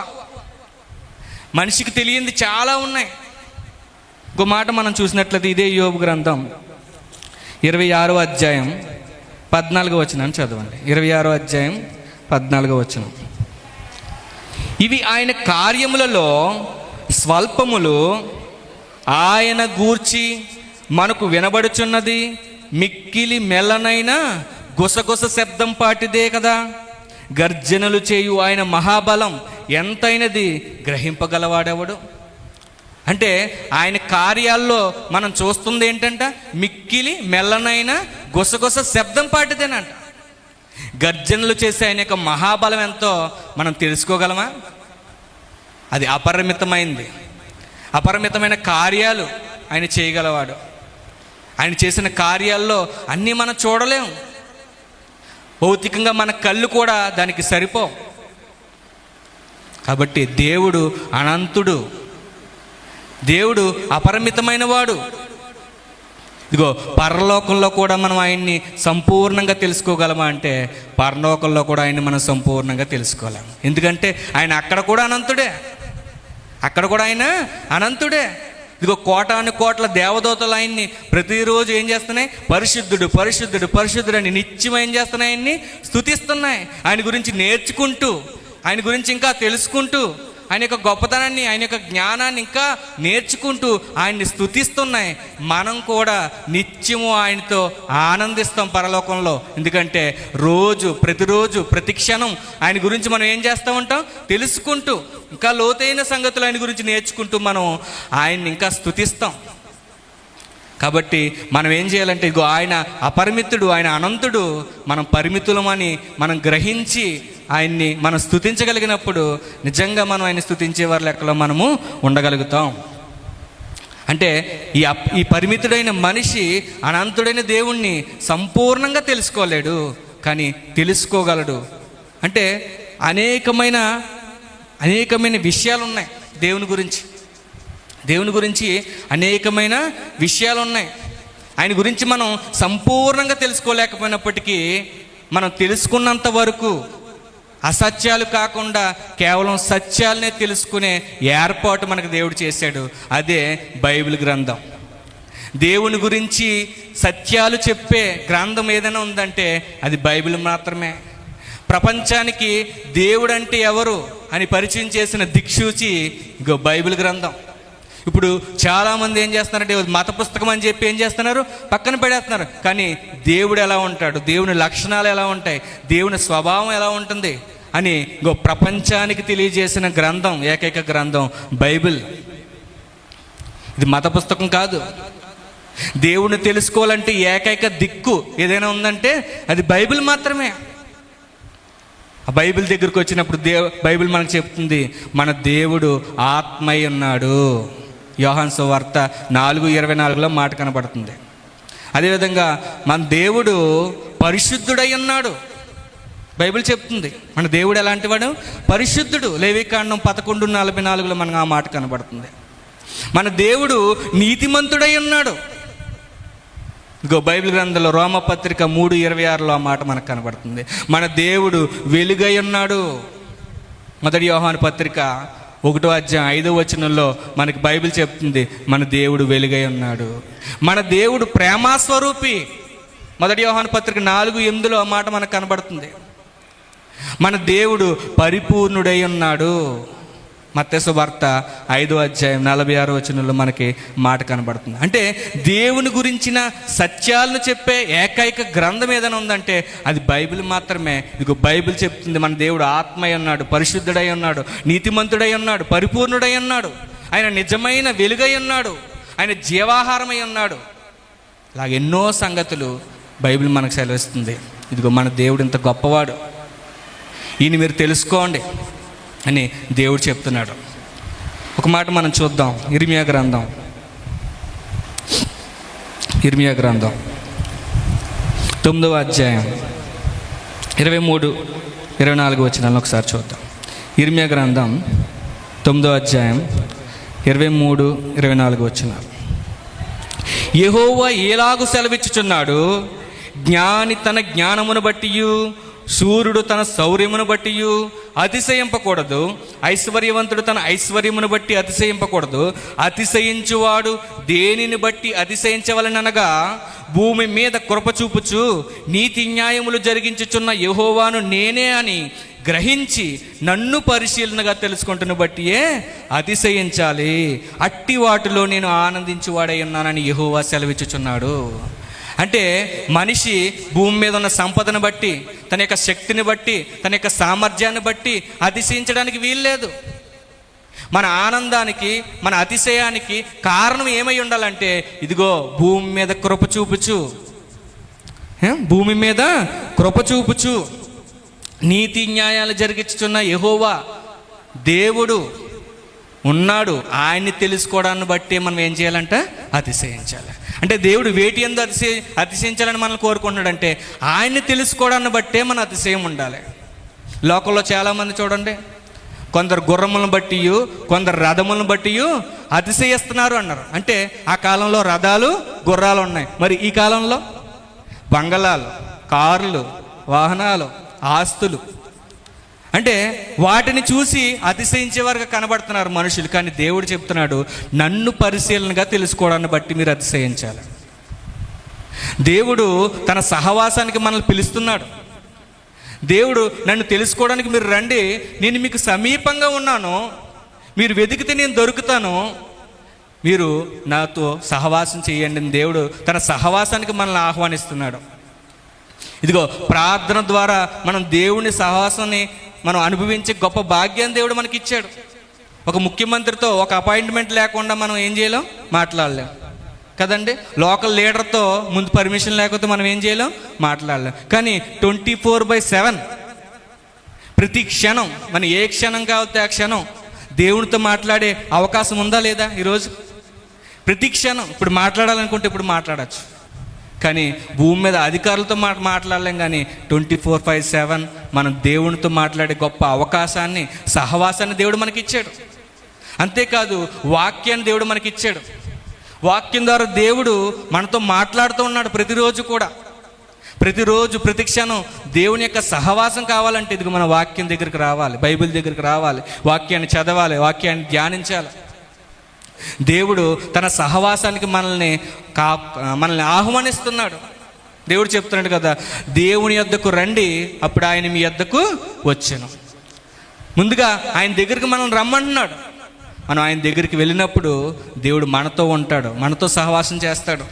మనిషికి తెలియంది చాలా ఉన్నాయి. ఇంకో మాట మనం చూసినట్లయితే ఇదే యోబు గ్రంథం 26వ అధ్యాయం 14వ వచనం చదవండి. 26వ అధ్యాయం 14వ వచనం. ఇవి ఆయన కార్యములలో స్వల్పములు, ఆయన గూర్చి మనకు వినబడుచున్నది మిక్కిలి మెల్లనైన గుసగుస శబ్దం పాటిదే కదా. గర్జనలు చేయు ఆయన మహాబలం ఎంతైనది గ్రహింపగలవాడెవడు? అంటే ఆయన కార్యాల్లో మనం చూస్తుంది ఏంటంట? మిక్కిలి మెల్లనైన గుసగుస శబ్దం పాటిదేనంట. గర్జనలు చేసే ఆయన యొక్క మహాబలం ఎంతో మనం తెలుసుకోగలమా? అది అపరిమితమైన కార్యాలు ఆయన చేయగలవాడు. ఆయన చేసిన కార్యాల్లో అన్నీ మనం చూడలేము. భౌతికంగా మన కళ్ళు కూడా దానికి సరిపోవు. కాబట్టి దేవుడు అనంతుడు, దేవుడు అపరిమితమైన వాడు. ఇదిగో పరలోకంలో కూడా మనం ఆయన్ని సంపూర్ణంగా తెలుసుకోగలమా అంటే పరలోకంలో కూడా ఆయన్ని మనం సంపూర్ణంగా తెలుసుకోలేము. ఎందుకంటే ఆయన అక్కడ కూడా అనంతుడే. అక్కడ కూడా ఆయన అనంతుడే. ఇదిగో కోటాను కోట్ల దేవదూతలు ఆయన్ని ప్రతిరోజు ఏం చేస్తున్నాయి? పరిశుద్ధుడు పరిశుద్ధుడు పరిశుద్ధుడు అని నిత్యం ఏం చేస్తున్నాయి? ఆయన్ని స్తుతిస్తున్నాయి. ఆయన గురించి నేర్చుకుంటూ, ఆయన గురించి ఇంకా తెలుసుకుంటూ, ఆయన యొక్క గొప్పతనాన్ని, ఆయన యొక్క జ్ఞానాన్ని ఇంకా నేర్చుకుంటూ ఆయన్ని స్తుతిస్తున్నాయి. మనం కూడా నిత్యము ఆయనతో ఆనందిస్తాం పరలోకంలో. ఎందుకంటే ప్రతిరోజు ప్రతి క్షణం ఆయన గురించి మనం ఏం చేస్తూ ఉంటాం? తెలుసుకుంటూ, ఇంకా లోతైన సంగతులు ఆయన గురించి నేర్చుకుంటూ మనం ఆయన్ని ఇంకా స్తుతిస్తాం. కాబట్టి మనం ఏం చేయాలంటే, ఇగో ఆయన అపరిమితుడు, ఆయన అనంతుడు, మనం పరిమితులమని మనం గ్రహించి ఆయన్ని మనం స్తుతించగలిగినప్పుడు నిజంగా మనం ఆయన స్తుతించే వారి లెక్కలో మనము ఉండగలుగుతాం. అంటే ఈ పరిమితుడైన మనిషి అనంతుడైన దేవుణ్ణి సంపూర్ణంగా తెలుసుకోలేడు, కానీ తెలుసుకోగలడు. అంటే అనేకమైన విషయాలు ఉన్నాయి దేవుని గురించి అనేకమైన విషయాలు ఉన్నాయి. ఆయన గురించి మనం సంపూర్ణంగా తెలుసుకోలేకపోయినప్పటికీ, మనం తెలుసుకున్నంత వరకు అసత్యాలు కాకుండా కేవలం సత్యాలనే తెలుసుకునే ఏర్పాటు మనకు దేవుడు చేశాడు. అదే బైబిల్ గ్రంథం. దేవుని గురించి సత్యాలు చెప్పే గ్రంథం ఏదైనా ఉందంటే అది బైబిల్ మాత్రమే. ప్రపంచానికి దేవుడు అంటే ఎవరు అని పరిచయం చేసిన దిక్సూచి ఇగో బైబిల్ గ్రంథం. ఇప్పుడు చాలామంది ఏం చేస్తున్నారంటే మత పుస్తకం అని చెప్పి ఏం చేస్తున్నారు? పక్కన పెడేస్తున్నారు. కానీ దేవుడు ఎలా ఉంటాడు, దేవుని లక్షణాలు ఎలా ఉంటాయి, దేవుని స్వభావం ఎలా ఉంటుంది అని ప్రపంచానికి తెలియజేసిన గ్రంథం, ఏకైక గ్రంథం బైబిల్. ఇది మత పుస్తకం కాదు. దేవుణ్ణి తెలుసుకోవాలంటే ఏకైక దిక్కు ఏదైనా ఉందంటే అది బైబిల్ మాత్రమే. ఆ బైబిల్ దగ్గరికి వచ్చినప్పుడు బైబిల్ మనకు చెప్తుంది, మన దేవుడు ఆత్మై ఉన్నాడు. యోహాను సువార్త 4:24 మాట కనబడుతుంది. అదేవిధంగా మన దేవుడు పరిశుద్ధుడై ఉన్నాడు. బైబిల్ చెప్తుంది మన దేవుడు ఎలాంటి వాడు? పరిశుద్ధుడు. లేవికాండం 11:44 మనకు ఆ మాట కనబడుతుంది. మన దేవుడు నీతిమంతుడై ఉన్నాడు. ఇగో బైబిల్ గ్రంథంలో రోమపత్రిక 3:26 ఆ మాట మనకు కనబడుతుంది. మన దేవుడు వెలుగై ఉన్నాడు. మొదటి యోహాను పత్రిక 1:5 మనకి బైబిల్ చెప్తుంది మన దేవుడు వెలుగై ఉన్నాడు. మన దేవుడు ప్రేమాస్వరూపి. మొదటి యోహాను పత్రిక 4:8 ఆ మాట మనకు కనబడుతుంది. మన దేవుడు పరిపూర్ణుడై ఉన్నాడు. మత్తయి సువార్త 5:46 మనకి మాట కనబడుతుంది. అంటే దేవుని గురించిన సత్యాలను చెప్పే ఏకైక గ్రంథం ఏదైనా ఉందంటే అది బైబిల్ మాత్రమే. ఇదిగో బైబిల్ చెప్తుంది మన దేవుడు ఆత్మై ఉన్నాడు, పరిశుద్ధుడై ఉన్నాడు, నీతిమంతుడై ఉన్నాడు, పరిపూర్ణుడై ఉన్నాడు, ఆయన నిజమైన వెలుగై ఉన్నాడు, ఆయన జీవాహారమై ఉన్నాడు. ఇలాగ ఎన్నో సంగతులు బైబిల్ మనకు సెలవిస్తుంది. ఇదిగో మన దేవుడు ఇంత గొప్పవాడు, ఈయన మీరు తెలుసుకోండి అని దేవుడు చెప్తున్నాడు. ఒక మాట మనం చూద్దాం. ఇర్మియా గ్రంథం 9:23-24 ఒకసారి చూద్దాం. ఇర్మియా గ్రంథం 9:23-24. యెహోవా ఎలాగు సెలవిచ్చుచున్నాడు, జ్ఞాని తన జ్ఞానమును బట్టియు, సూర్యుడు తన శౌర్యమును బట్టి అతిశయింపకూడదు, ఐశ్వర్యవంతుడు తన ఐశ్వర్యమును బట్టి అతిశయింపకూడదు. అతిశయించువాడు దేనిని బట్టి అతిశయించవలననగా, భూమి మీద కృప చూపుచు నీతి న్యాయములు జరిగించుచున్న యెహోవాను నేనే అని గ్రహించి నన్ను పరిశీలనగా తెలుసుకుంటున్న బట్టియే అతిశయించాలి. అట్టి వాటిలో నేను ఆనందించువాడై ఉన్నానని యెహోవా సెలవిచ్చుచున్నాడు. అంటే మనిషి భూమి మీద ఉన్న సంపదను బట్టి, తన యొక్క శక్తిని బట్టి, తన యొక్క సామర్థ్యాన్ని బట్టి అతిశయించడానికి వీల్లేదు. మన ఆనందానికి, మన అతిశయానికి కారణం ఏమై ఉండాలంటే, ఇదిగో భూమి మీద కృప చూపుచు నీతి న్యాయాలు జరిగించుచున్న యెహోవా దేవుడు ఉన్నాడు. ఆయన్ని తెలుసుకోవడాన్ని బట్టి మనం ఏం చేయాలంట? అతిశయించాలి. అంటే దేవుడు వేటి యందు అతిశయించాలని మనల్ని కోరుకుంటున్నాడంటే, ఆయన్ని తెలుసుకోవడాన్ని బట్టే మన అతిశయం ఉండాలి. లోకంలో చాలామంది చూడండి, కొందరు గుర్రములను బట్టి, కొందరు రథములను బట్టి అతిశయిస్తున్నారు అన్నారు. అంటే ఆ కాలంలో రథాలు, గుర్రాలు ఉన్నాయి. మరి ఈ కాలంలో బంగళాలు, కార్లు, వాహనాలు, ఆస్తులు. అంటే వాటిని చూసి అతిశయించేవారుగా కనబడుతున్నారు మనుషులు. కానీ దేవుడు చెప్తున్నాడు, నన్ను పరిశీలనగా తెలుసుకోవడాన్ని బట్టి మీరు అతిశయించాలి. దేవుడు తన సహవాసానికి మనల్ని పిలుస్తున్నాడు. దేవుడు నన్ను తెలుసుకోవడానికి మీరు రండి, నేను మీకు సమీపంగా ఉన్నాను, మీరు వెతికితే నేను దొరుకుతాను, మీరు నాతో సహవాసం చేయండి అని దేవుడు తన సహవాసానికి మనల్ని ఆహ్వానిస్తున్నాడు. ఇదిగో ప్రార్థన ద్వారా మనం దేవుని సహవాసాన్ని మనం అనుభవించే గొప్ప భాగ్యాన్ని దేవుడు మనకి ఇచ్చాడు. ఒక ముఖ్యమంత్రితో ఒక అపాయింట్మెంట్ లేకుండా మనం ఏం చేయలేం, మాట్లాడలేం కదండి. లోకల్ లీడర్తో ముందు పర్మిషన్ లేకపోతే మనం ఏం చేయలేం, మాట్లాడలేం. కానీ 24/7 ప్రతి క్షణం మనం ఏ క్షణం కావాలితే ఆ క్షణం దేవునితో మాట్లాడే అవకాశం ఉందా లేదా? ఈరోజు ప్రతి క్షణం ఇప్పుడు మాట్లాడాలనుకుంటే ఇప్పుడు మాట్లాడచ్చు. కానీ భూమి మీద అధికారులతో మాట్లాడలేం. కానీ 24/7 మనం దేవునితో మాట్లాడే గొప్ప అవకాశాన్ని, సహవాసాన్ని దేవుడు మనకి ఇచ్చాడు. అంతేకాదు వాక్యాన్ని దేవుడు మనకి ఇచ్చాడు. వాక్యం ద్వారా దేవుడు మనతో మాట్లాడుతూ ఉన్నాడు ప్రతిరోజు కూడా. ప్రతిరోజు ప్రతి క్షణం దేవుని యొక్క సహవాసం కావాలంటే ఇదిగో మన వాక్యం దగ్గరికి రావాలి, బైబిల్ దగ్గరికి రావాలి, వాక్యాన్ని చదవాలి, వాక్యాన్ని ధ్యానించాలి. దేవుడు తన సహవాసానికి మనల్ని ఆహ్వానిస్తున్నాడు. దేవుడు చెప్తున్నాడు కదా, దేవుని యొద్దకు రండి, అప్పుడు ఆయన మీ యొద్దకు వచ్చెను. ముందుగా ఆయన దగ్గరికి మనం రమ్మంటున్నాడు. మనం ఆయన దగ్గరికి వెళ్ళినప్పుడు దేవుడు మనతో ఉంటాడు, మనతో సహవాసం చేస్తాడు.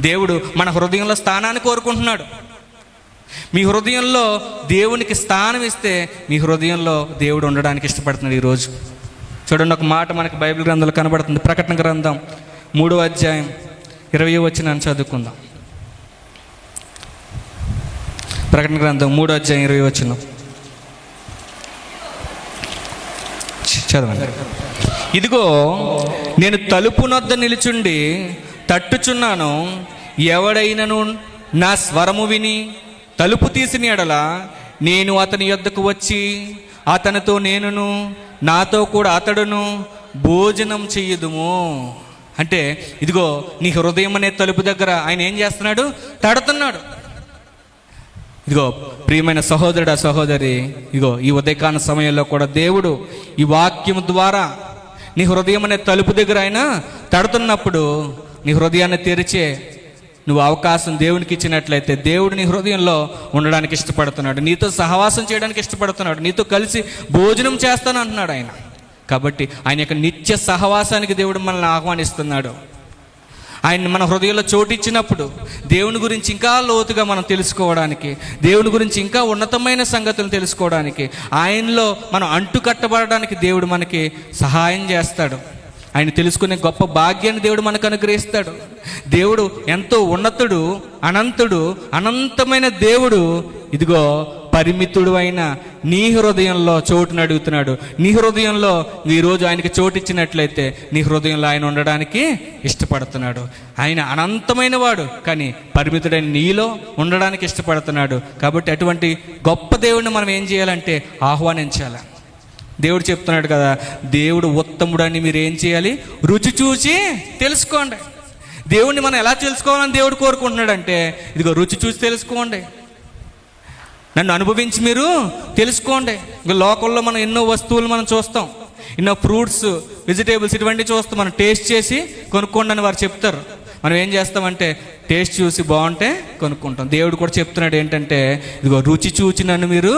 దేవుడు మన హృదయంలో స్థానాన్ని కోరుకుంటున్నాడు. మీ హృదయంలో దేవునికి స్థానం ఇస్తే మీ హృదయంలో దేవుడు ఉండడానికి ఇష్టపడుతున్నాడు. ఈరోజు చూడండి, ఒక మాట మనకి బైబిల్ గ్రంథంలో కనబడుతుంది. ప్రకటన గ్రంథం 3వ అధ్యాయం 20వ వచనాన్ని చదువుకుందాం. ప్రకటన గ్రంథం 3వ అధ్యాయం 20వ వచనం చదవండి. ఇదిగో నేను తలుపు నొద్ద నిలుచుండి తట్టుచున్నాను, ఎవడైనను నా స్వరము విని తలుపు తీసిన ఎడల నేను అతని యొద్దకు వచ్చి అతనితో నేనును నాతో కూడా అతడును భోజనం చెయ్యుదుము. అంటే ఇదిగో నీ హృదయం అనే తలుపు దగ్గర ఆయన ఏం చేస్తున్నాడు, తడుతున్నాడు. ఇదిగో ప్రియమైన సహోదరుడా సహోదరి, ఇదిగో ఈ ఉదయకాల సమయంలో కూడా దేవుడు ఈ వాక్యం ద్వారా నీ హృదయం అనే తలుపు దగ్గర ఆయన తడుతున్నప్పుడు నీ హృదయాన్ని తెరిచే నువ్వు అవకాశం దేవునికి ఇచ్చినట్లయితే దేవుడు నీ హృదయంలో ఉండడానికి ఇష్టపడుతున్నాడు, నీతో సహవాసం చేయడానికి ఇష్టపడుతున్నాడు, నీతో కలిసి భోజనం చేస్తాను అంటున్నాడు ఆయన. కాబట్టి ఆయన యొక్క నిత్య సహవాసానికి దేవుడు మనల్ని ఆహ్వానిస్తున్నాడు. ఆయన మన హృదయంలో చోటు ఇచ్చినప్పుడు దేవుని గురించి ఇంకా లోతుగా మనం తెలుసుకోవడానికి, దేవుని గురించి ఇంకా ఉన్నతమైన సంగతులు తెలుసుకోవడానికి, ఆయనలో మనం అంటుకట్టబడడానికి దేవుడు మనకి సహాయం చేస్తాడు. ఆయన తెలుసుకునే గొప్ప భాగ్యాన్ని దేవుడు మనకు అనుగ్రహిస్తాడు. దేవుడు ఎంతో ఉన్నతుడు, అనంతుడు, అనంతమైన దేవుడు ఇదిగో పరిమితుడు అయిన నీ హృదయంలో చోటును అడుగుతున్నాడు. నీ హృదయంలో ఈరోజు ఆయనకి చోటు ఇచ్చినట్లయితే నీ హృదయంలో ఆయన ఉండడానికి ఇష్టపడుతున్నాడు. ఆయన అనంతమైన వాడు, కానీ పరిమితుడైన నీలో ఉండడానికి ఇష్టపడుతున్నాడు. కాబట్టి అటువంటి గొప్ప దేవుడిని మనం ఏం చేయాలంటే ఆహ్వానించాలి. దేవుడు చెప్తున్నాడు కదా, దేవుడు ఉత్తముడని మీరు ఏం చేయాలి, రుచి చూసి తెలుసుకోండి. దేవుడిని మనం ఎలా తెలుసుకోవాలని దేవుడు కోరుకుంటున్నాడంటే ఇదిగో రుచి చూసి తెలుసుకోండి, నన్ను అనుభవించి మీరు తెలుసుకోండి. ఇంకా లోకల్లో మనం ఎన్నో వస్తువులు మనం చూస్తాం, ఎన్నో ఫ్రూట్స్, వెజిటేబుల్స్ ఇటువంటి చూస్తాం. మనం టేస్ట్ చేసి కొనుక్కోండి అని వారు చెప్తారు. మనం ఏం చేస్తామంటే టేస్ట్ చూసి బాగుంటే కొనుక్కుంటాం. దేవుడు కూడా చెప్తున్నాడు ఏంటంటే ఇదిగో రుచి చూచి నన్ను మీరు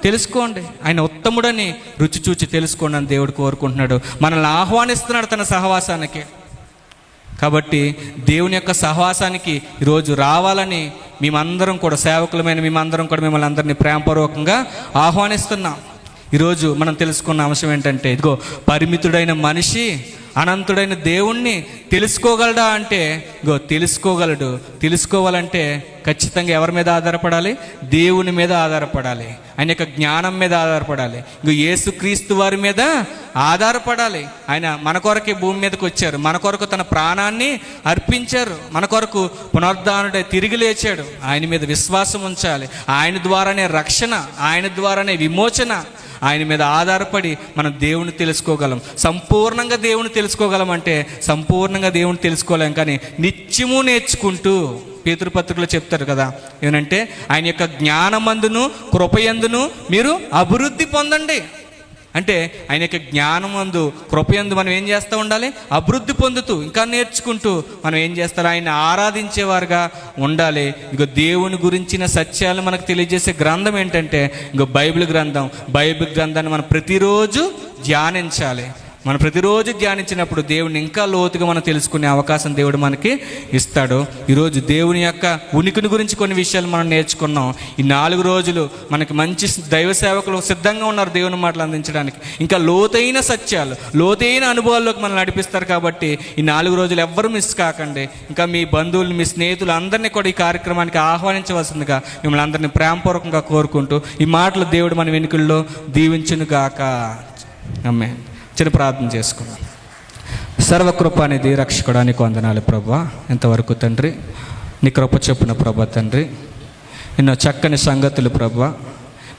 తెలుసుకోండి, ఆయన ఉత్తముడని రుచి చూచి తెలుసుకోండి అని దేవుడు కోరుకుంటున్నాడు. మనల్ని ఆహ్వానిస్తున్నాడు తన సహవాసానికి. కాబట్టి దేవుని యొక్క సహవాసానికి ఈరోజు రావాలని మేమందరం కూడా, సేవకులమైన మేమందరం కూడా మిమ్మల్ని అందరినీ ప్రేమపూర్వకంగా ఆహ్వానిస్తున్నాం. ఈరోజు మనం తెలుసుకున్న అంశం ఏంటంటే ఇదిగో పరిమితుడైన మనిషి అనంతుడైన దేవుణ్ణి తెలుసుకోగలడా అంటే ఇగో తెలుసుకోగలడు. తెలుసుకోవాలంటే ఖచ్చితంగా ఎవరి మీద ఆధారపడాలి, దేవుని మీద ఆధారపడాలి, ఆయన యొక్క జ్ఞానం మీద ఆధారపడాలి, ఇగో యేసుక్రీస్తు వారి మీద ఆధారపడాలి. ఆయన మన కొరకే భూమి మీదకి వచ్చారు, మన కొరకు తన ప్రాణాన్ని అర్పించారు, మన కొరకు పునరుద్ధానుడై తిరిగి లేచాడు. ఆయన మీద విశ్వాసం ఉంచాలి. ఆయన ద్వారానే రక్షణ, ఆయన ద్వారానే విమోచన. ఆయన మీద ఆధారపడి మనం దేవుని తెలుసుకోగలం. సంపూర్ణంగా దేవుని తెలుసుకోగలం అంటే సంపూర్ణంగా దేవుని తెలుసుకోలేం, కానీ నిత్యము నేర్చుకుంటూ పేతురు పత్రికలో చెప్తారు కదా, ఏమంటే ఆయన యొక్క జ్ఞానమందును కృపయందును మీరు అభివృద్ధి పొందండి. అంటే ఆయన యొక్క జ్ఞానమందు కృపయందు మనం ఏం చేస్తూ ఉండాలి? అభివృద్ధి పొందుతూ ఇంకా నేర్చుకుంటూ మనం ఏం చేస్తారు? ఆయన ఆరాధించేవారుగా ఉండాలి. ఇంకో దేవుని గురించిన సత్యాలు మనకు తెలియజేసే గ్రంథం ఏంటంటే ఇంకో బైబిల్ గ్రంథం. బైబిల్ గ్రంథాన్ని మనం ప్రతిరోజు ధ్యానించాలి. మనం ప్రతిరోజు ధ్యానించినప్పుడు దేవుడిని ఇంకా లోతుగా మనం తెలుసుకునే అవకాశం దేవుడు మనకి ఇస్తాడు. ఈరోజు దేవుని యొక్క ఉనికిని గురించి కొన్ని విషయాలు మనం నేర్చుకున్నాం. ఈ 4 రోజులు మనకి మంచి దైవ సేవకులు సిద్ధంగా ఉన్నారు దేవుని మాటలు అందించడానికి. ఇంకా లోతైన సత్యాలు, లోతైన అనుభవాల్లోకి మనం నడిపిస్తారు. కాబట్టి ఈ 4 రోజులు ఎవ్వరూ మిస్ కాకండి. ఇంకా మీ బంధువులు, మీ స్నేహితులు అందరినీ కూడా ఈ కార్యక్రమానికి ఆహ్వానించవలసిందిగా మిమ్మల్ని అందరినీ ప్రేమపూర్వకంగా కోరుకుంటూ ఈ మాటలు దేవుడు మన వెనుకల్లో దీవించును గాక. ఆమేన్. చిన్న ప్రార్థన చేసుకుందాం. సర్వకృపానిధి రక్షకుడా నీకు వందనాలు ప్రభువా. ఇంతవరకు తండ్రి నీ కృప చొప్పున ప్రభువా తండ్రి ఎన్నో చక్కని సంగతులు ప్రభువా,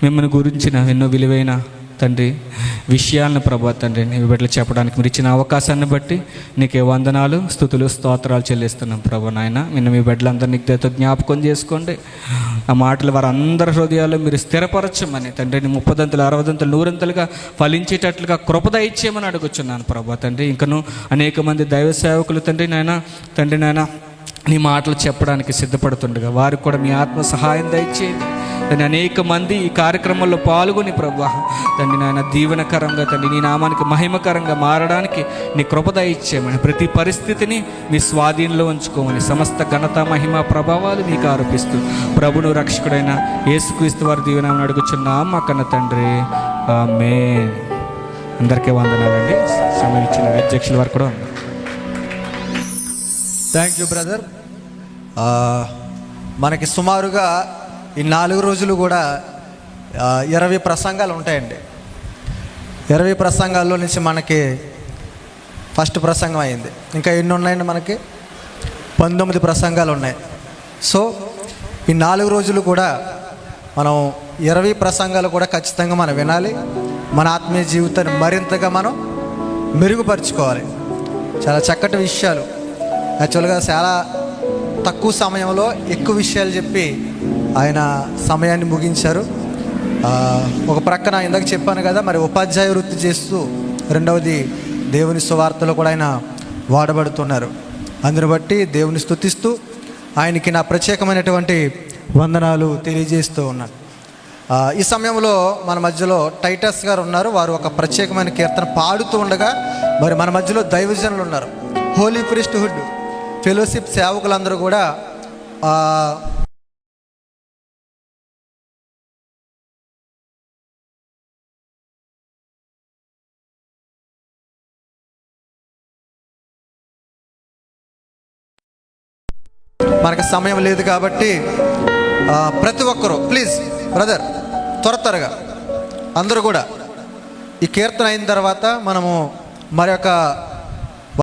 మిమ్మల్ని గురించిన ఎన్నో విలువైన తండ్రి విషయాలను ప్రభువా తండ్రి నీ బిడ్డలు చెప్పడానికి మీరు ఇచ్చిన అవకాశాన్ని బట్టి నీకే వందనాలు, స్తుతులు, స్తోత్రాలు చెల్లిస్తున్నాం ప్రభు. నాయన నిన్న మీ బిడ్డలందరినీ నీతో జ్ఞాపకం చేసుకోండి. ఆ మాటలు వారందరి హృదయాల్లో మీరు స్థిరపరచమని తండ్రి 30 60 100 ఫలించేటట్లుగా కృప దయచేయమని అడుగుచున్నాను ప్రభు తండ్రి. ఇంకను అనేక మంది దైవ సేవకులు తండ్రి నాయన నీ మాటలు చెప్పడానికి సిద్ధపడుతుండగా వారికి కూడా మీ ఆత్మ సహాయం దయచేయండి. దాన్ని అనేక మంది ఈ కార్యక్రమంలో పాల్గొని ప్రభువా తండ్రి నాయన దీవెనకరంగా తండ్రి నీ నామానికి మహిమకరంగా మారడానికి నీ కృప దయచేయమని, ప్రతి పరిస్థితిని మీ స్వాధీనంలో ఉంచుకోమని, సమస్త ఘనత మహిమ ప్రభావాలు మీకు ఆరోపిస్తూ ప్రభును రక్షకుడైన యేసుక్రీస్తు వారి దీవెనని అడుగుచున్నాం మా కన్న తండ్రి. ఆమేన్. అందరికీ వందనాలండి. సమయం ఇచ్చిన అధ్యక్షుల వారు కూడా థ్యాంక్ యూ బ్రదర్. మనకి సుమారుగా ఈ 4 రోజులు కూడా 20 ప్రసంగాలు ఉంటాయండి. 20 ప్రసంగాల్లో నుంచి మనకి ఫస్ట్ ప్రసంగం అయింది. ఇంకా ఎన్ని ఉన్నాయండి? మనకి 19 ప్రసంగాలు ఉన్నాయి. సో ఈ 4 రోజులు కూడా మనం 20 ప్రసంగాలు కూడా ఖచ్చితంగా మనం వినాలి. మన ఆత్మీయ జీవితాన్ని మరింతగా మనం మెరుగుపరుచుకోవాలి. చాలా చక్కటి విషయాలు, యాక్చువల్గా చాలా తక్కువ సమయంలో ఎక్కువ విషయాలు చెప్పి ఆయన సమయాన్ని ముగించారు. ఒక ప్రక్కన ఇందాక చెప్పాను కదా, మరి ఉపాధ్యాయ వృత్తి చేస్తూ రెండవది దేవుని సువార్తలో కూడా ఆయన వాడబడుతున్నారు. అందుని బట్టి దేవుని స్తుతిస్తూ ఆయనకి నా ప్రత్యేకమైనటువంటి వందనాలు తెలియజేస్తూ ఉన్నాను. ఈ సమయంలో మన మధ్యలో టైటస్ గారు ఉన్నారు. వారు ఒక ప్రత్యేకమైన కీర్తన పాడుతూ ఉండగా మరి మన మధ్యలో దైవజనులు ఉన్నారు. హోలీ ప్రీస్ట్హుడ్ ఫెలోషిప్ సేవకులందరూ కూడా మనకు సమయం లేదు కాబట్టి ప్రతి ఒక్కరూ ప్లీజ్ బ్రదర్ త్వరగా అందరూ కూడా ఈ కీర్తన అయిన తర్వాత మనము మరి యొక్క